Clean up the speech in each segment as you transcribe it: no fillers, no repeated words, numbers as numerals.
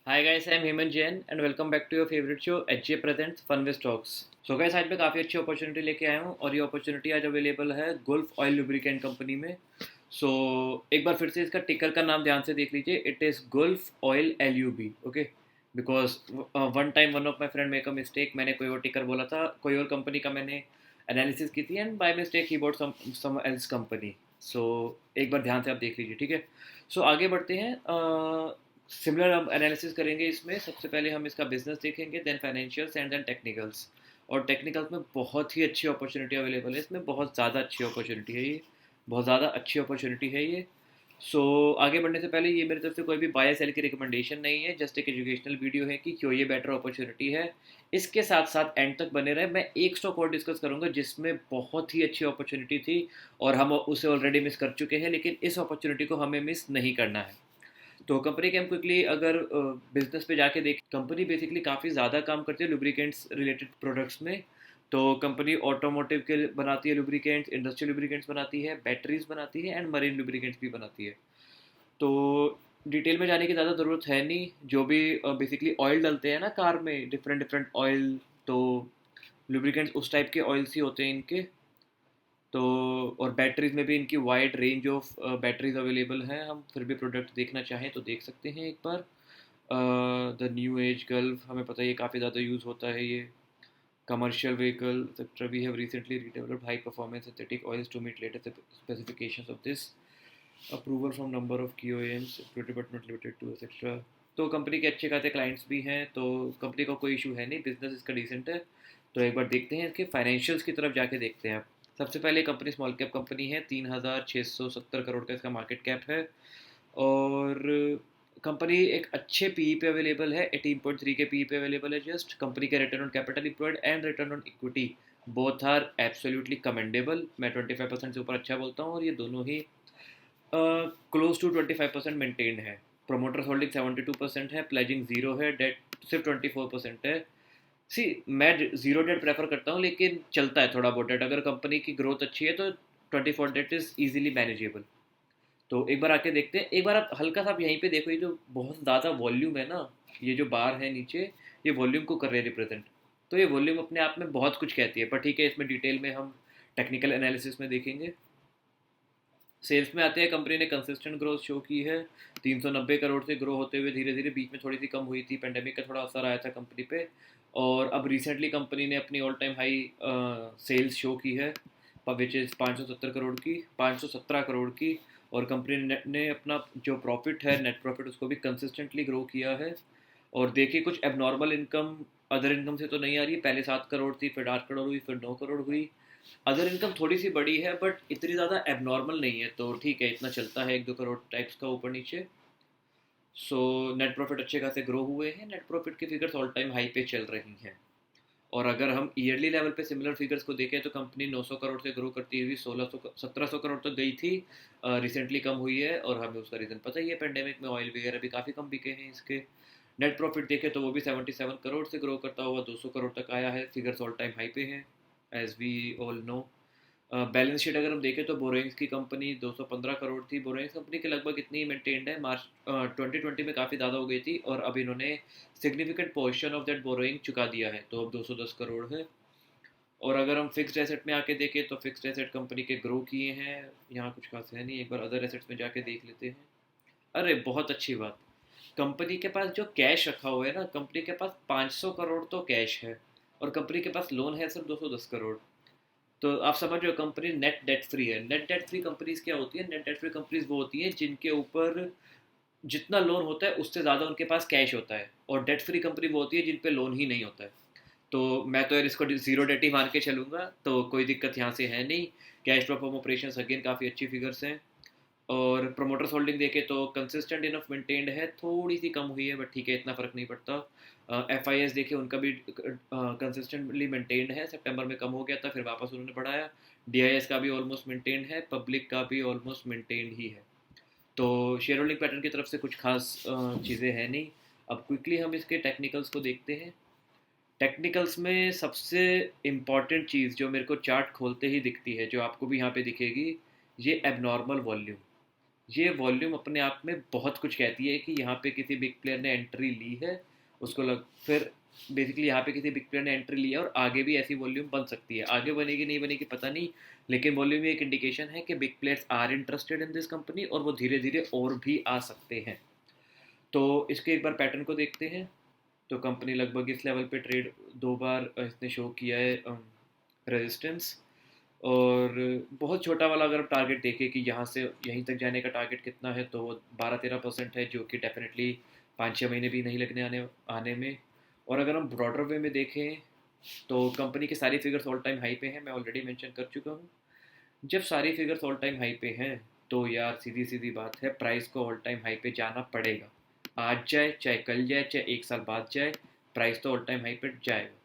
Hi guys, I am Hemant Jain and welcome back to your favourite show HJ presents fun with talks. So guys, आज मैं काफ़ी अच्छी opportunity लेके आया हूँ और ये अपॉर्चुनिटी आज अवेलेबल है गुल्फ ऑयल लुब्रिकेंट कंपनी में। सो एक बार फिर से इसका टिकर का नाम ध्यान से देख लीजिए। It is Gulf oil LUB। Okay, because one time one of my friend make a mistake. मैंने कोई और टिकर बोला था, कोई और कंपनी का मैंने एनालिसिस की थी and by mistake he bought some else company. So एक बार ध्यान से आप देख लीजिए, ठीक है। सो आगे बढ़ते हैं। सिमिलर हम एनालिसिस करेंगे इसमें। सबसे पहले हम इसका बिजनेस देखेंगे, then financials and then technicals. और टेक्निकल्स में बहुत ही अच्छी अपॉर्चुनिटी अवेलेबल है। इसमें बहुत ज़्यादा अच्छी अपॉर्चुनिटी है ये, बहुत ज़्यादा अच्छी अपॉर्चुनिटी है ये। सो आगे बढ़ने से पहले ये मेरी तरफ से कोई भी बाय सेल की रिकमेंडेशन नहीं है, जस्ट एक एजुकेशनल वीडियो है कि क्यों ये बेटर अपॉर्चुनिटी है। इसके साथ साथ एंड तक बने रहे। मैं एक स्टॉक और डिस्कस करूंगा जिसमें बहुत ही अच्छी अपॉर्चुनिटी थी और हम उसे ऑलरेडी मिस कर चुके हैं, लेकिन इस अपॉर्चुनिटी को हमें मिस नहीं करना है। तो कंपनी के हम क्विकली अगर बिजनेस पे जाके देख, कंपनी बेसिकली काफ़ी ज़्यादा काम करती है लुब्रिकेंट्स रिलेटेड प्रोडक्ट्स में। तो कंपनी ऑटोमोटिव के बनाती है लुब्रिकेंट्स, इंडस्ट्रियल लुब्रिकेंट्स बनाती है, बैटरीज बनाती है एंड मरीन लुब्रिकेंट्स भी बनाती है। तो डिटेल में जाने की ज़्यादा ज़रूरत है नहीं। जो भी बेसिकली ऑयल डलते हैं ना कार में, डिफरेंट डिफरेंट ऑयल, तो लुब्रिकेंट्स उस टाइप के ऑयल्स ही होते हैं इनके। तो और बैटरीज में भी इनकी wide range of batteries available हैं। हम फिर भी प्रोडक्ट देखना चाहें तो देख सकते हैं एक बार। द न्यू एज गल्फ, हमें पता है ये काफ़ी ज़्यादा यूज़ होता है ये। Commercial vehicle sector, we have recently redeveloped high performance synthetic oils to meet latest specifications of this. Approval from number of की OEMs included but not limited to etcetera. तो कंपनी के अच्छे खासे क्लाइंट्स भी हैं, तो कंपनी का कोई इशू है नहीं, बिजनेस इसका डिसेंट है। तो एक बार देखते हैं इसके फाइनेंशियल्स की तरफ जाके देखते हैं। सबसे पहले कंपनी स्मॉल कैप कंपनी है, 3,670 करोड़ का इसका मार्केट कैप है। और कंपनी एक अच्छे पी पे अवेलेबल है, 18.3 के पी पे अवेलेबल है जस्ट। कंपनी के return on capital employed and return on equity both are absolutely commendable. मैं 25% से ऊपर अच्छा बोलता हूँ और ये दोनों ही क्लोज टू 25% मेंटेन्ड है। प्रोमोटर्स होल्डिंग 72% है, प्लेजिंग जीरो है, डेट सिर्फ 24% है। सी, मैं जीरो डेट प्रेफर करता हूँ, लेकिन चलता है थोड़ा बहुत डेट। अगर कंपनी की ग्रोथ अच्छी है तो 24 डेट इज़ ईजिली मैनेजेबल। तो एक बार आके देखते हैं। एक बार आप हल्का सा आप यहीं पे देखो, ये जो बहुत ज़्यादा वॉल्यूम है ना, ये जो बार है नीचे, ये वॉल्यूम को कर रहे हैं रिप्रेजेंट। तो ये वॉल्यूम अपने आप में बहुत कुछ कहती है, पर ठीक है, इसमें डिटेल में हम टेक्निकल एनालिसिस में देखेंगे। सेल्स में आते हैं, कंपनी ने कंसिस्टेंट ग्रोथ शो की है। 390 करोड़ से ग्रो होते हुए धीरे धीरे, बीच में थोड़ी सी कम हुई थी, पेंडेमिक का थोड़ा असर आया था कंपनी पे। और अब रिसेंटली कंपनी ने अपनी all time high sales show की है, विच इज़ 517 करोड़ की। और कंपनी ने अपना जो प्रॉफिट है, नेट प्रॉफिट, उसको भी कंसिस्टेंटली ग्रो किया है। और देखिए, कुछ एबनॉर्मल इनकम अदर इनकम से तो नहीं आ रही है। पहले 7 करोड़ थी, फिर 8 करोड़ हुई, फिर 9 करोड़ हुई। अदर इनकम थोड़ी सी बड़ी है बट इतनी ज़्यादा एबनॉर्मल नहीं है, तो ठीक है, इतना चलता है, 1-2 करोड़ टाइप्स का ऊपर नीचे। सो नेट प्रॉफिट अच्छे खासे ग्रो हुए हैं, नेट प्रॉफिट की फिगर्स ऑल टाइम हाई पे चल रही हैं। और अगर हम ईयरली लेवल पे सिमिलर फिगर्स को देखें तो कंपनी 900 करोड़ से ग्रो करती हुई 1700 करोड़ तक गई थी। रिसेंटली कम हुई है और हमें उसका रीज़न पता ही है, पेंडेमिक में ऑयल वगैरह भी काफ़ी कम बिके हैं इसके। नेट प्रॉफिट देखें तो वो भी 77 करोड़ से ग्रो करता हुआ 200 करोड़ तक आया है। फिगर्स ऑल टाइम हाई पे हैं, as we all know. Balance sheet अगर हम देखें तो बोरोइंग्स की कंपनी 215 करोड़ थी। बोरोइंग्स कंपनी के लगभग इतनी मेंटेन्ड है। मार्च 2020 में काफ़ी ज़्यादा हो गई थी और अब इन्होंने significant portion of that borrowing चुका दिया है, तो अब 210 करोड़ है। और अगर हम फिक्स्ड एसेट में आके देखें तो फिक्स्ड एसेट कंपनी के ग्रो किए हैं, यहाँ कुछ खास है नहीं। एक बार अदर एसेट्स में जाके देख लेते हैं। अरे बहुत अच्छी बात, कंपनी के पास जो कैश रखा हुआ है ना, कंपनी के पास 500 करोड़ तो कैश है और कंपनी के पास लोन है सिर्फ 210 करोड़। तो आप समझ रहे हो, कंपनी नेट डेट फ्री है। नेट डेट फ्री कंपनीज क्या होती है? नेट डेट फ्री कंपनीज वो होती हैं जिनके ऊपर जितना लोन होता है उससे ज़्यादा उनके पास कैश होता है। और डेट फ्री कंपनी वो होती है जिन पे लोन ही नहीं होता है। तो मैं तो यार इसको जीरो डेट ही मान के चलूंगा, तो कोई दिक्कत यहाँ से है नहीं। Cash flow from operations again काफ़ी अच्छी फिगर्स हैं। और प्रोमोटर्स होल्डिंग देखे तो कंसिस्टेंट इनफ मेंटेन्ड है, थोड़ी सी कम हुई है बट ठीक है, इतना फ़र्क नहीं पड़ता। FIS देखे, उनका भी कंसिस्टेंटली मेंटेन्ड है। सितंबर में कम हो गया था, फिर वापस उन्होंने बढ़ाया। DIS का भी ऑलमोस्ट मेंटेन्ड है, पब्लिक का भी ऑलमोस्ट मेंटेन्ड ही है। तो शेयर होल्डिंग पैटर्न की तरफ से कुछ खास चीज़ें हैं नहीं। अब क्विकली हम इसके टेक्निकल्स को देखते हैं। टेक्निकल्स में सबसे इम्पॉर्टेंट चीज़ जो मेरे को चार्ट खोलते ही दिखती है, जो आपको भी यहाँ पे दिखेगी, ये एबनॉर्मल वॉल्यूम। ये वॉल्यूम अपने आप में बहुत कुछ कहती है कि यहाँ पे किसी बिग प्लेयर ने एंट्री ली है, उसको लग फिर बेसिकली यहाँ पे किसी बिग प्लेयर ने एंट्री ली है और आगे भी ऐसी वॉल्यूम बन सकती है। आगे बनेगी नहीं बनेगी पता नहीं, लेकिन वॉल्यूम एक इंडिकेशन है कि big players are interested in this company और वो धीरे धीरे और भी आ सकते हैं। तो इसके एक बार पैटर्न को देखते हैं। तो कंपनी लगभग इस लेवल पे ट्रेड 2 बार इसने शो किया है रेजिस्टेंस, और बहुत छोटा वाला अगर आप टारगेट देखें कि यहाँ से यहीं तक जाने का टारगेट कितना है, तो वो 12-13% है, जो कि डेफिनेटली 5-6 महीने भी नहीं लगने आने आने में। और अगर हम ब्रॉडर वे में देखें तो कंपनी के सारी फिगर्स ऑल टाइम हाई पे हैं, मैं ऑलरेडी मेंशन कर चुका हूँ। जब सारी फिगर्स ऑल टाइम हाई पे हैं तो यार सीधी सीधी बात है, प्राइस को ऑल टाइम हाई पे जाना पड़ेगा। आज जाए चाहे कल जाए चाहे एक साल बाद जाए, प्राइस तो ऑल टाइम हाई पे जाएगा।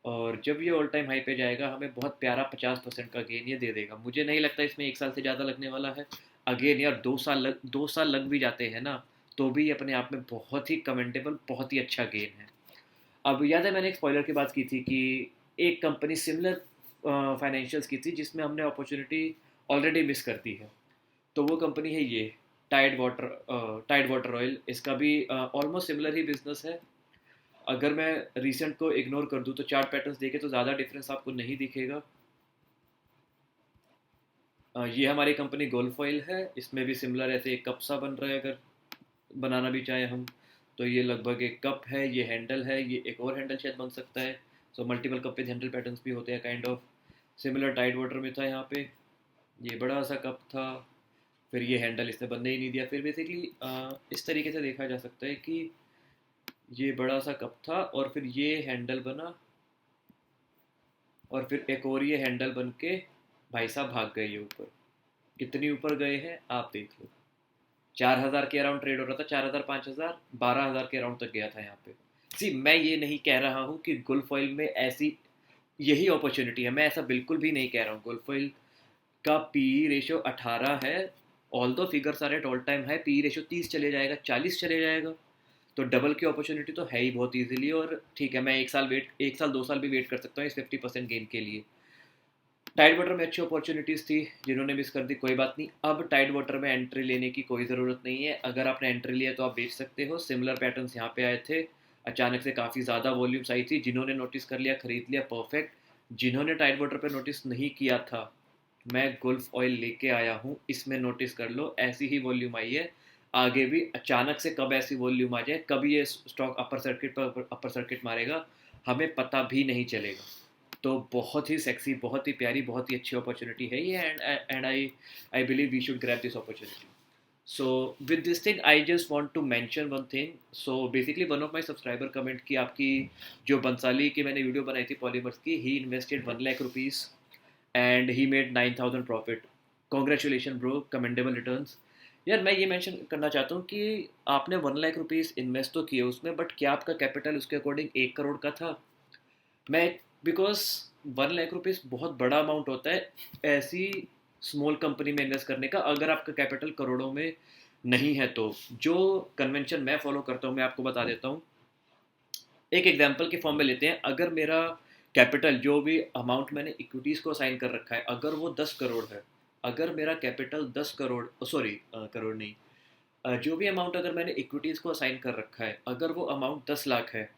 और जब ये ऑल टाइम हाई पे जाएगा हमें बहुत प्यारा 50% का गेन ये दे देगा। मुझे नहीं लगता इसमें एक साल से ज़्यादा लगने वाला है। अगेन यार 2 साल लग भी जाते हैं ना, तो भी अपने आप में बहुत ही कमेंटेबल, बहुत ही अच्छा गेन है। अब याद है मैंने एक स्पॉइलर की बात की थी कि एक कंपनी सिमिलर फाइनेंशियल्स की थी जिसमें हमने अपॉर्चुनिटी ऑलरेडी मिस कर दी है। तो वो कंपनी है ये टाइड वाटर ऑयल। इसका भी ऑलमोस्ट सिमिलर ही बिजनेस है। अगर मैं रिसेंट को इग्नोर कर दूँ तो चार्ट पैटर्न्स देखे तो ज़्यादा डिफरेंस आपको नहीं दिखेगा। ये हमारी कंपनी गोल्फ ऑयल है, इसमें भी सिमिलर ऐसे एक कप सा बन रहा है। अगर बनाना भी चाहे हम तो ये लगभग एक कप है, ये हैंडल है, ये एक और हैंडल शायद बन सकता है। सो मल्टीपल कप पे हैंडल पैटर्न्स भी होते हैं kind of. Similar Tide Water में था यहाँ पे, ये बड़ा सा कप था, फिर ये हैंडल इसने बनने ही नहीं दिया। फिर बेसिकली इस तरीके से देखा जा सकता है कि ये बड़ा सा कप था और फिर ये हैंडल बना, और फिर एक और ये हैंडल बन के भाई साहब भाग गए ये ऊपर। कितनी ऊपर गए हैं आप देख लो। 4,000 के अराउंड ट्रेड हो रहा था, 4,000, 5,000, 12,000 के अराउंड तक गया था यहाँ पे। सी मैं ये नहीं कह रहा हूँ कि गुल्फ ऑयल में ऐसी यही अपॉर्चुनिटी है, मैं ऐसा बिल्कुल भी नहीं कह रहा हूँ। गुल्फ ऑयल का पी रेशियो 18 है, ऑल दो figures are at all time high, P ratio 30 चले जाएगा, 40 चले जाएगा, तो डबल की अपॉर्चुनिटी तो है ही बहुत ईजिली। और ठीक है, मैं एक साल 2 साल भी वेट कर सकता हूँ इस 50% गेन के लिए। टाइड वाटर में अच्छी अपॉर्चुनिटीज़ थी, जिन्होंने मिस कर दी कोई बात नहीं। अब टाइड वाटर में एंट्री लेने की कोई ज़रूरत नहीं है। अगर आपने एंट्री लिया तो आप बेच सकते हो। सिमिलर पैटर्न्स यहाँ पे आए थे, अचानक से काफ़ी ज़्यादा वॉल्यूम्स आई थी, जिन्होंने नोटिस कर लिया खरीद लिया, परफेक्ट। जिन्होंने टाइड वाटर पे नोटिस नहीं किया था, मैं गुल्फ ऑयल लेके आया हूँ, इसमें नोटिस कर लो, ऐसी ही वॉल्यूम आई है। आगे भी अचानक से कब ऐसी वॉल्यूम आ जाए, कब ये स्टॉक अपर सर्किट मारेगा, हमें पता भी नहीं चलेगा। तो बहुत ही सेक्सी, बहुत ही प्यारी, बहुत ही अच्छी अपॉर्चुनिटी है ये, and I believe we should grab this opportunity. So with this thing I just want to mention one thing. So basically one of my subscriber comment की आपकी जो बंसाली की मैंने वीडियो बनाई थी पॉलीमर्स की, he invested 1 lakh rupees and he made 9,000 profit. Congratulation bro, commendable returns. यार मैं ये मेंशन करना चाहता हूँ कि आपने 1 लाख रुपीज़ इन्वेस्ट तो किए उसमें, बट क्या आपका कैपिटल उसके अकॉर्डिंग 1 करोड़ का था? मैं बिकॉज 1 लाख रुपीज़ बहुत बड़ा अमाउंट होता है ऐसी स्मॉल कंपनी में इन्वेस्ट करने का, अगर आपका कैपिटल करोड़ों में नहीं है तो। जो कन्वेंशन मैं फॉलो करता हूँ मैं आपको बता देता हूँ। एक एग्जांपल के फॉर्म में लेते हैं। अगर मेरा कैपिटल, जो भी अमाउंट मैंने इक्विटीज़ को असाइन कर रखा है, अगर वो 10 करोड़ है, अगर मेरा कैपिटल 10 करोड़, सॉरी करोड़ नहीं, जो भी अमाउंट अगर मैंने इक्विटीज़ को असाइन कर रखा है, अगर वो अमाउंट 10 लाख है,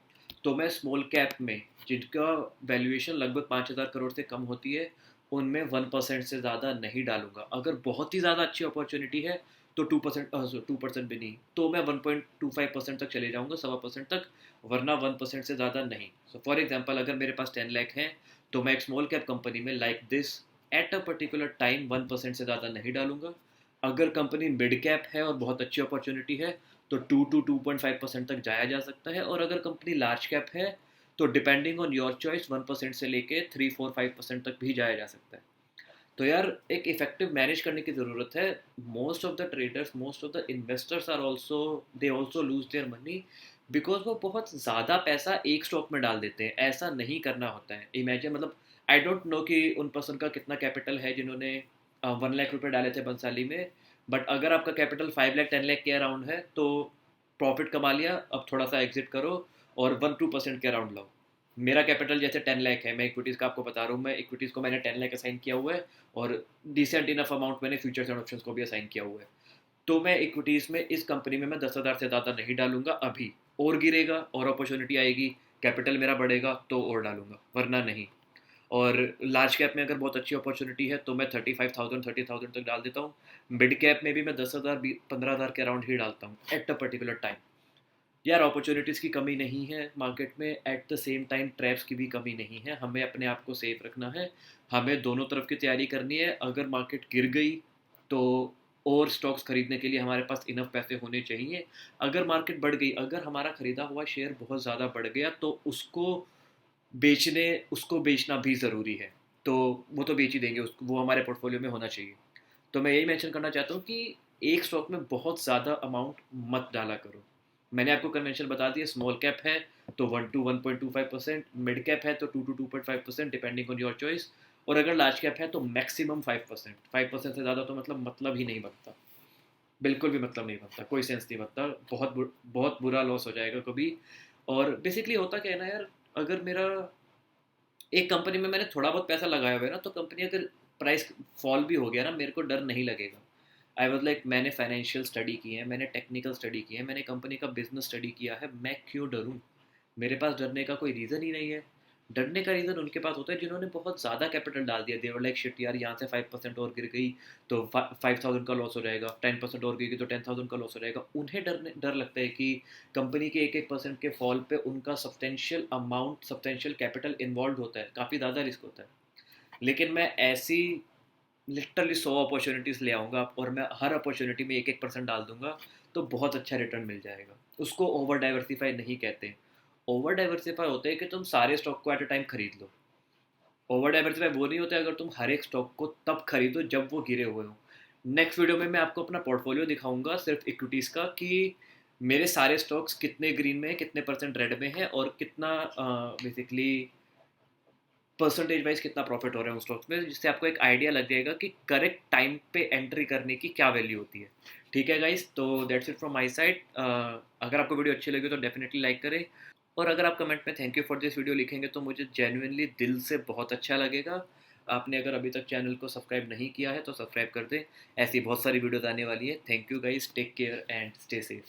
तो मैं स्मॉल कैप में जिनका वैल्यूएशन लगभग 5,000 करोड़ से कम होती है, उनमें 1% से ज़्यादा नहीं डालूंगा। अगर बहुत ही ज़्यादा अच्छी अपॉर्चुनिटी है तो 2% भी नहीं, तो मैं 1.25% तक चले जाऊँगा, 1.25% तक, वरना 1% से ज़्यादा नहीं। सो फॉर एग्जाम्पल अगर मेरे पास 10 लाख हैं, तो मैं एक स्मॉल कैप कंपनी में like this at a particular time 1% से ज़्यादा नहीं डालूंगा। अगर कंपनी मिड कैप है और बहुत अच्छी अपॉर्चुनिटी है तो 2 to 2.5% तक जाया जा सकता है। और अगर कंपनी लार्ज कैप है तो डिपेंडिंग ऑन योर चॉइस 1% से लेके 3, 4, 5% तक भी जाया जा सकता है। तो यार एक इफेक्टिव मैनेज करने की ज़रूरत है। Most of the traders, most of the investors are also, they also lose their money, because वो बहुत ज़्यादा पैसा एक स्टॉक में डाल देते हैं। ऐसा नहीं करना होता है। इमेजिन, मतलब आई डोंट नो कि उन पर्सन का कितना कैपिटल है जिन्होंने 1 लाख रुपए डाले थे बंसाली में, बट अगर आपका कैपिटल 5 लाख 10 लाख के अराउंड है तो प्रॉफिट कमा लिया, अब थोड़ा सा एग्जिट करो और 1-2% के अराउंड लाओ। मेरा कैपिटल जैसे 10 लाख है, मैं इक्विटीज़ का आपको बता रहा हूँ, मैं इक्विटीज़ को मैंने 10 लाख असाइन किया हुआ है, और डिसेंट इनफ अमाउंट मैंने फ्यूचर्स एंड ऑप्शंस को भी असाइन किया हुआ है। तो मैं इक्विटीज़ में इस कंपनी में मैं 10,000 से ज़्यादा नहीं डालूंगा अभी। और गिरेगा और अपॉर्चुनिटी आएगी, कैपिटल मेरा बढ़ेगा तो और डालूंगा, वरना नहीं। और लार्ज कैप में अगर बहुत अच्छी अपॉर्चुनिटी है तो मैं 35,000 30,000 तक डाल देता हूँ। मिड कैप में भी मैं 10,000 15,000 के अराउंड ही डालता हूँ एट अ पर्टिकुलर टाइम। यार अपॉर्चुनिटीज़ की कमी नहीं है मार्केट में, at the same time traps की भी कमी नहीं है। हमें अपने आप को सेफ रखना है, हमें दोनों तरफ की तैयारी करनी है। अगर मार्केट गिर गई तो और स्टॉक्स खरीदने के लिए हमारे पास इनफ पैसे होने चाहिए। अगर मार्केट बढ़ गई, अगर हमारा खरीदा हुआ शेयर बहुत ज़्यादा बढ़ गया तो उसको बेचना भी ज़रूरी है। तो वो तो बेच ही देंगे, उसको वो हमारे पोर्टफोलियो में होना चाहिए। तो मैं यही मेंशन करना चाहता हूँ कि एक स्टॉक में बहुत ज़्यादा अमाउंट मत डाला करो। मैंने आपको कन्वेंशन बता दिया, स्मॉल कैप है तो 1 to 1.25%, मिड कैप है तो 2 to 2.5% depending on your choice, और अगर लार्ज कैप है तो मैक्सिमम 5%। 5% से ज़्यादा तो मतलब ही नहीं बनता, बिल्कुल भी मतलब नहीं बनता, कोई सेंस नहीं बनता। बहुत बुरा लॉस हो जाएगा कभी। और बेसिकली होता क्या है ना यार, अगर मेरा एक कंपनी में मैंने थोड़ा बहुत पैसा लगाया हुआ है ना, तो कंपनी अगर प्राइस फॉल भी हो गया ना, मेरे को डर नहीं लगेगा। आई वॉज लाइक मैंने फाइनेंशियल स्टडी की है, मैंने टेक्निकल स्टडी की है, मैंने कंपनी का बिजनेस स्टडी किया है, मैं क्यों डरूं? मेरे पास डरने का कोई रीज़न ही नहीं है। डरने का रीज़न उनके पास होता है जिन्होंने बहुत ज़्यादा कैपिटल डाल दिया। देवर लाइक शिट यार, यहाँ से 5% और गिर गई तो 5,000 का लॉस हो जाएगा, 10% और गिर गई तो 10,000 का लॉस हो जाएगा। उन्हें डर लगता है कि कंपनी के 1% के फॉल पे उनका सब्सटेंशियल कैपिटल इन्वॉल्व होता है, काफ़ी ज़्यादा रिस्क होता है। लेकिन मैं ऐसी लिटरली 100 अपॉर्चुनिटीज़ ले आऊँगा और मैं हर अपॉर्चुनिटी में 1-1% डाल दूंगा, तो बहुत अच्छा रिटर्न मिल जाएगा। उसको ओवर डाइवर्सिफाई नहीं कहते। ओवर डाइवर्सिफाई होते हैं कि तुम सारे स्टॉक को एट अ टाइम खरीद लो। ओवर डाइवर्सिफाई वो नहीं होता अगर तुम हर एक स्टॉक को तब खरीदो जब वो गिरे हुए हो। नेक्स्ट वीडियो में मैं आपको अपना पोर्टफोलियो दिखाऊंगा सिर्फ इक्विटीज़ का, कि मेरे सारे स्टॉक्स कितने ग्रीन में है, कितने परसेंट रेड में है, और कितना बेसिकली परसेंटेज वाइज कितना प्रॉफिट हो रहा है उन स्टॉक्स में, जिससे आपको एक आइडिया लग जाएगा कि करेक्ट टाइम पे एंट्री करने की क्या वैल्यू होती है। ठीक है गाइस, तो that's it from my side. अगर आपको वीडियो अच्छी लगी तो डेफिनेटली लाइक करें, और अगर आप कमेंट में thank you for this video लिखेंगे तो मुझे जेन्युइनली दिल से बहुत अच्छा लगेगा। आपने अगर अभी तक चैनल को सब्सक्राइब नहीं किया है तो सब्सक्राइब कर दें, ऐसी बहुत सारी वीडियोज़ आने वाली है। Thank you guys, take care and stay safe.